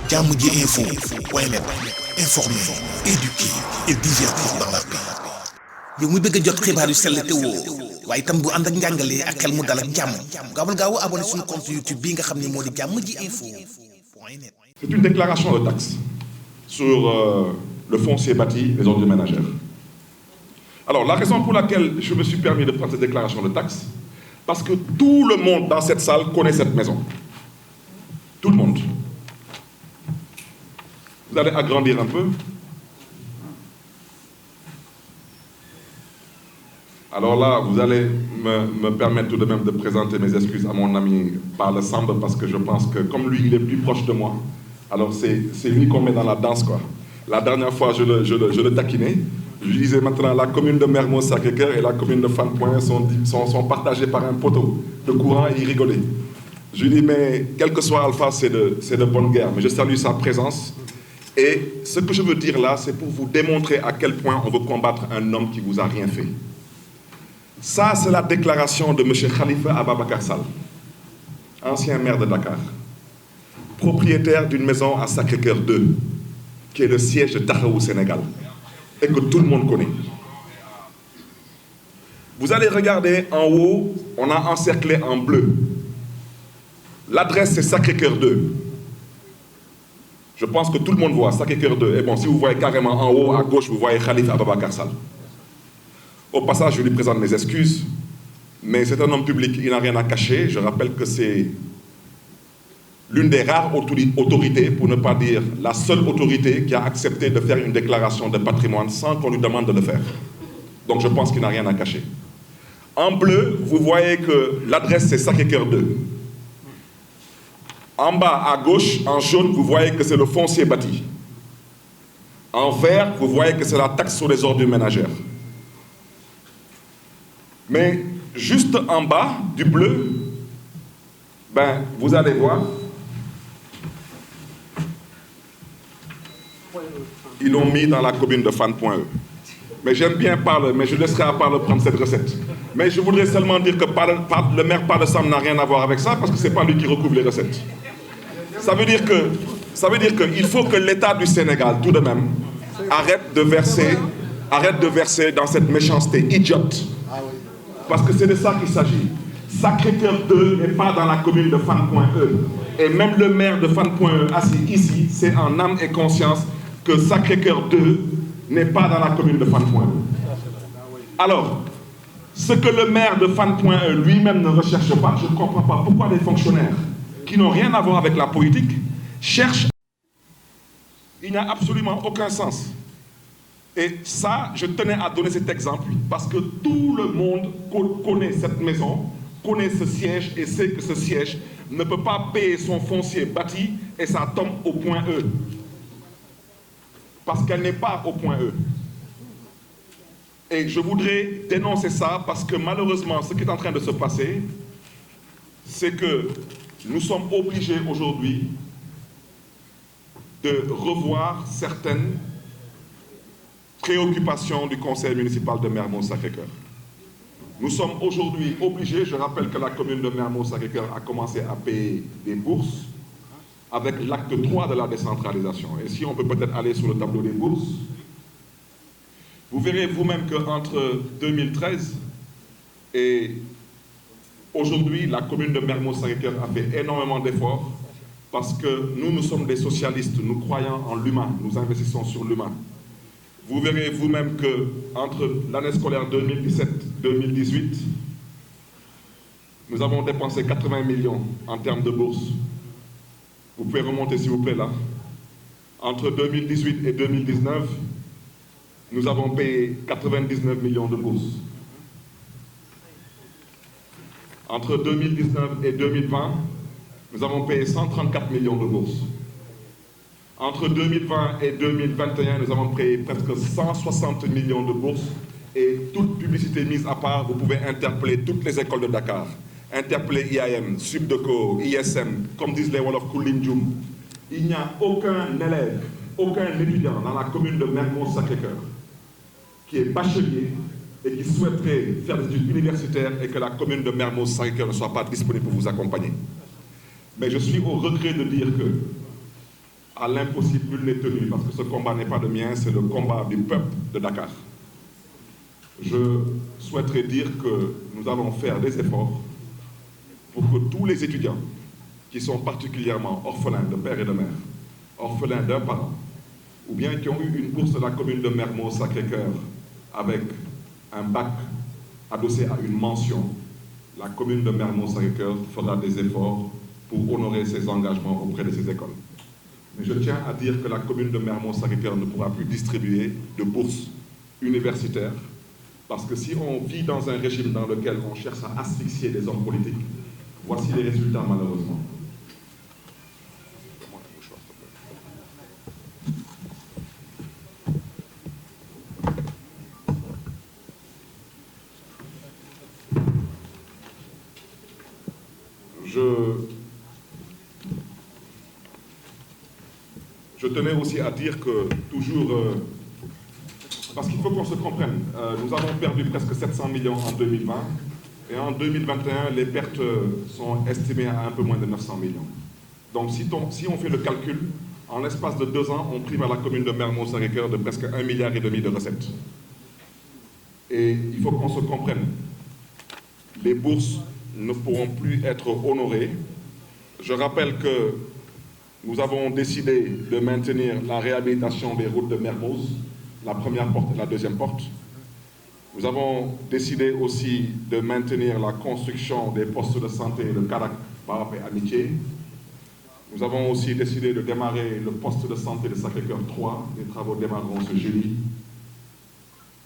Jàmm ji info point net, informer, éduquer et divertir dans la paix. yow muy bëgg a jot xibaar yu sell te woo waaye itam bu ànd ak njàngalee ak xel mu dal ak jàmm gaawal gaaw abonné suñu compte YouTube bi nga xam ne moo di Jàmm ji info point net. C'est une déclaration de taxe sur le foncier bâti des ordures ménagères. Alors, la raison pour laquelle je me suis permis de prendre cette déclaration de taxe, parce que tout le monde dans cette salle connaît cette maison. Tout le monde. Vous allez agrandir un peu. Alors là, vous allez me permettre tout de même de présenter mes excuses à mon ami Parle Samba, parce que je pense que comme lui, il est plus proche de moi, alors c'est lui qu'on met dans la danse, quoi. La dernière fois, je le taquinais. Je disais maintenant, la commune de Mermoz-Sacré-Cœur et la commune de Fann Point sont partagées par un poteau de courant et il rigolait. Je lui dis, mais quel que soit Alpha, c'est de bonne guerre. Mais je salue sa présence. Et ce que je veux dire là, c'est pour vous démontrer à quel point on veut combattre un homme qui vous a rien fait. Ça, c'est la déclaration de M. Khalifa Ababacar Sall, ancien maire de Dakar, propriétaire d'une maison à Sacré-Cœur 2, qui est le siège de Taxawu Sénégal, et que tout le monde connaît. Vous allez regarder en haut, on a encerclé en bleu. L'adresse, c'est Sacré-Cœur 2. Je pense que tout le monde voit Sacré-Cœur 2. Et bon, si vous voyez carrément en haut, à gauche, vous voyez Khalifa Ababacar Sall. Au passage, je lui présente mes excuses, mais c'est un homme public, il n'a rien à cacher. Je rappelle que c'est l'une des rares autorités, pour ne pas dire la seule autorité, qui a accepté de faire une déclaration de patrimoine sans qu'on lui demande de le faire. Donc je pense qu'il n'a rien à cacher. En bleu, vous voyez que l'adresse, c'est Sacré-Cœur 2. En bas, à gauche, en jaune, vous voyez que c'est le foncier bâti. En vert, vous voyez que c'est la taxe sur les ordures ménagères. Mais juste en bas du bleu, ben, vous allez voir, ils l'ont mis dans la commune de Fann.e. Mais j'aime bien Parle, mais je laisserai à Parle prendre cette recette. Mais je voudrais seulement dire que le maire Parle Sam n'a rien à voir avec ça, parce que ce n'est pas lui qui recouvre les recettes. Ça veut dire qu'il faut que l'État du Sénégal, tout de même, arrête de verser dans cette méchanceté idiote. Parce que c'est de ça qu'il s'agit. Sacré-Cœur 2 n'est pas dans la commune de Fann.e. Et même le maire de Fann.e assis ici, c'est en âme et conscience que Sacré-Cœur 2 n'est pas dans la commune de Fann.e. Alors, ce que le maire de Fann.e lui-même ne recherche pas, je ne comprends pas pourquoi les fonctionnaires qui n'ont rien à voir avec la politique cherchent. Il n'y a absolument aucun sens. Et ça, je tenais à donner cet exemple, parce que tout le monde connaît cette maison, connaît ce siège et sait que ce siège ne peut pas payer son foncier bâti et ça tombe au point E. Parce qu'elle n'est pas au point E. Et je voudrais dénoncer ça parce que malheureusement, ce qui est en train de se passer, c'est que nous sommes obligés aujourd'hui de revoir certaines préoccupations du conseil municipal de Mermoz-Sacré-Cœur. Nous sommes aujourd'hui obligés, je rappelle que la commune de Mermoz-Sacré-Cœur a commencé à payer des bourses avec l'acte 3 de la décentralisation. Et si on peut peut-être aller sur le tableau des bourses, vous verrez vous-même qu'entre 2013 et aujourd'hui, la commune de Mermoz-Sacré-Cœur a fait énormément d'efforts parce que nous sommes des socialistes, nous croyons en l'humain, nous investissons sur l'humain. Vous verrez vous-même qu'entre l'année scolaire 2017-2018, nous avons dépensé 80 millions en termes de bourses. Vous pouvez remonter s'il vous plaît là. Entre 2018 et 2019, nous avons payé 99 millions de bourses. Entre 2019 et 2020, nous avons payé 134 millions de bourses. Entre 2020 et 2021, nous avons payé presque 160 millions de bourses. Et toute publicité mise à part, vous pouvez interpeller toutes les écoles de Dakar. Interpeller IAM, Subdeco, ISM, comme disent les Wolofs Koulimdjoum. Il n'y a aucun élève, aucun étudiant dans la commune de Mermoz-Sacré-Cœur qui est bachelier et qui souhaiterait faire des études universitaires et que la commune de Mermoz-Sacré-Cœur ne soit pas disponible pour vous accompagner. Mais je suis au regret de dire que, à l'impossible, nul n'est tenu, parce que ce combat n'est pas le mien, c'est le combat du peuple de Dakar. Je souhaiterais dire que nous allons faire des efforts pour que tous les étudiants qui sont particulièrement orphelins de père et de mère, orphelins d'un parent, ou bien qui ont eu une bourse de la commune de Mermoz-Sacré-Cœur avec un bac adossé à une mention, la commune de Mermoz-Sacré-Cœur fera des efforts pour honorer ses engagements auprès de ces écoles. Mais je tiens à dire que la commune de Mermoz-Sacré-Cœur ne pourra plus distribuer de bourses universitaires, parce que si on vit dans un régime dans lequel on cherche à asphyxier les hommes politiques, voici les résultats malheureusement. Je tenais aussi à dire que toujours, parce qu'il faut qu'on se comprenne, nous avons perdu presque 700 millions en 2020 et en 2021, les pertes sont estimées à un peu moins de 900 millions. Donc si on fait le calcul, en l'espace de 2 ans, on prive à la commune de Mermoz-Sacré-Cœur de presque 1,5 milliard de recettes. Et il faut qu'on se comprenne, les bourses ne pourront plus être honorées. Je rappelle que nous avons décidé de maintenir la réhabilitation des routes de Mermoz, la première porte et la deuxième porte. Nous avons décidé aussi de maintenir la construction des postes de santé de Karak, Barap et Amitié. Nous avons aussi décidé de démarrer le poste de santé de Sacré-Cœur 3. Les travaux démarreront ce jeudi.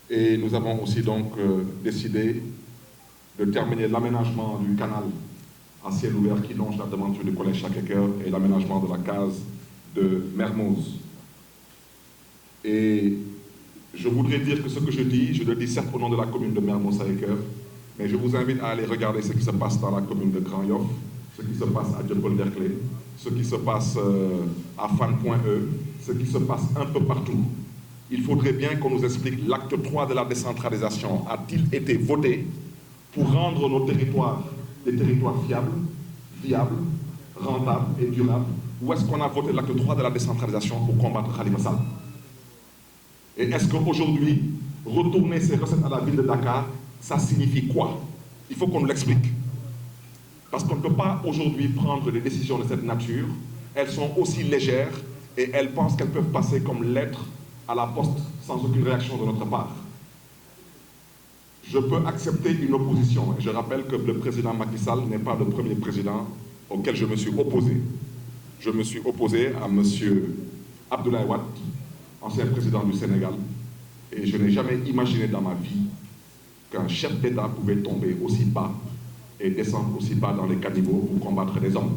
Et nous avons aussi donc décidé de terminer l'aménagement du canal à ciel ouvert qui longe la devanture du collège Sacré-Cœur et l'aménagement de la case de Mermoz. Et je voudrais dire que ce que je le dis certes au nom de la commune de Mermoz-Sacré-Cœur, mais je vous invite à aller regarder ce qui se passe dans la commune de Grand Yoff, ce qui se passe à Dieuppeul-Derklé, ce qui se passe à Fann.E, ce qui se passe un peu partout. Il faudrait bien qu'on nous explique l'acte 3 de la décentralisation. A-t-il été voté pour rendre nos territoires des territoires fiables, viables, rentables et durables? Ou est-ce qu'on a voté l'acte 3 de la décentralisation pour combattre Khalifa Sall? Et est-ce qu'aujourd'hui, retourner ces recettes à la ville de Dakar, ça signifie quoi? Il faut qu'on nous l'explique. Parce qu'on ne peut pas aujourd'hui prendre des décisions de cette nature. Elles sont aussi légères et elles pensent qu'elles peuvent passer comme lettres à la poste sans aucune réaction de notre part. Je peux accepter une opposition. Et je rappelle que le président Macky Sall n'est pas le premier président auquel je me suis opposé. Je me suis opposé à M. Abdoulaye Wade, ancien président du Sénégal, et je n'ai jamais imaginé dans ma vie qu'un chef d'État pouvait tomber aussi bas et descendre aussi bas dans les caniveaux pour combattre des hommes.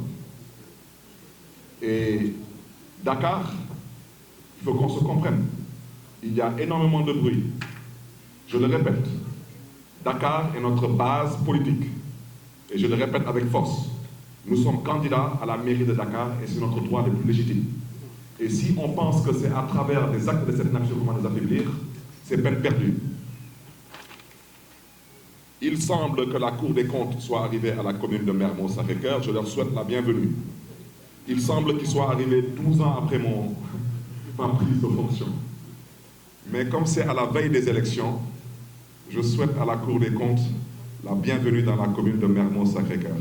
Et Dakar, il faut qu'on se comprenne. Il y a énormément de bruit. Je le répète, Dakar est notre base politique. Et je le répète avec force. Nous sommes candidats à la mairie de Dakar et c'est notre droit le plus légitime. Et si on pense que c'est à travers des actes de cette nature qu'on va nous affaiblir, c'est peine perdue. Il semble que la Cour des comptes soit arrivée à la commune de Mermoz-Sacré-Cœur. Je leur souhaite la bienvenue. Il semble qu'ils soient arrivés 12 ans après ma prise de fonction. Mais comme c'est à la veille des élections, je souhaite à la Cour des comptes la bienvenue dans la commune de Mermoz-Sacré-Cœur.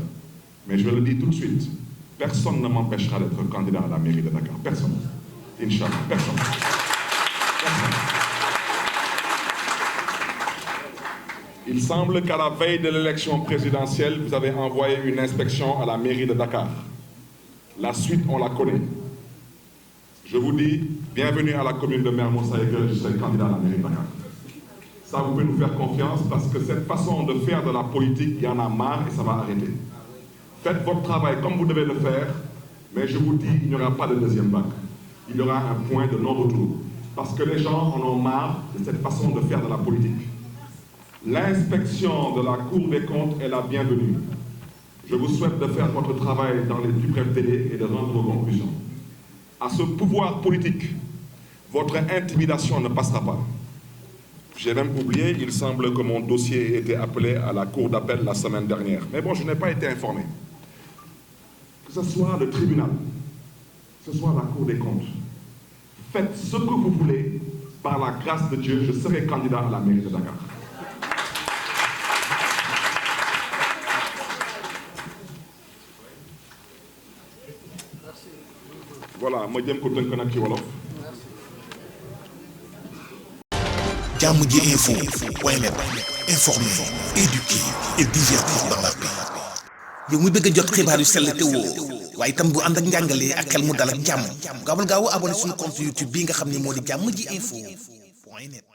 Mais je le dis tout de suite, personne ne m'empêchera d'être candidat à la mairie de Dakar. Personne. Inch'Allah, personne. Personne. Il semble qu'à la veille de l'élection présidentielle, vous avez envoyé une inspection à la mairie de Dakar. La suite, on la connaît. Je vous dis, bienvenue à la commune de Mermoz-Sacré-Cœur, je serai candidat à la mairie de Dakar. Ça, vous pouvez nous faire confiance parce que cette façon de faire de la politique, il y en a marre et ça va arrêter. Faites votre travail comme vous devez le faire, mais je vous dis, il n'y aura pas de deuxième vague. Il y aura un point de non-retour. Parce que les gens en ont marre de cette façon de faire de la politique. L'inspection de la Cour des comptes est la bienvenue. Je vous souhaite de faire votre travail dans les plus brefs délais et de rendre vos conclusions. À ce pouvoir politique, votre intimidation ne passera pas. J'ai même oublié, il semble que mon dossier ait été appelé à la cour d'appel la semaine dernière. Mais bon, je n'ai pas été informé. Que ce soit le tribunal, ce soit la Cour des comptes. Faites ce que vous voulez, par la grâce de Dieu, je serai candidat à la mairie de Dakar. Voilà, ma jëm ko tënk nag ci wolof. Jàmm ji info point net, informer, éduquer et divertir dans la paix. yow mi bëgg a jot xibaar yu sell te woo waaye itam bu ànd ak njàngalee ak xel mu dal ak jàmm gaawal gaaw abonné suñu compte YouTube bii nga xam ne moo di Jàmm ji info point net.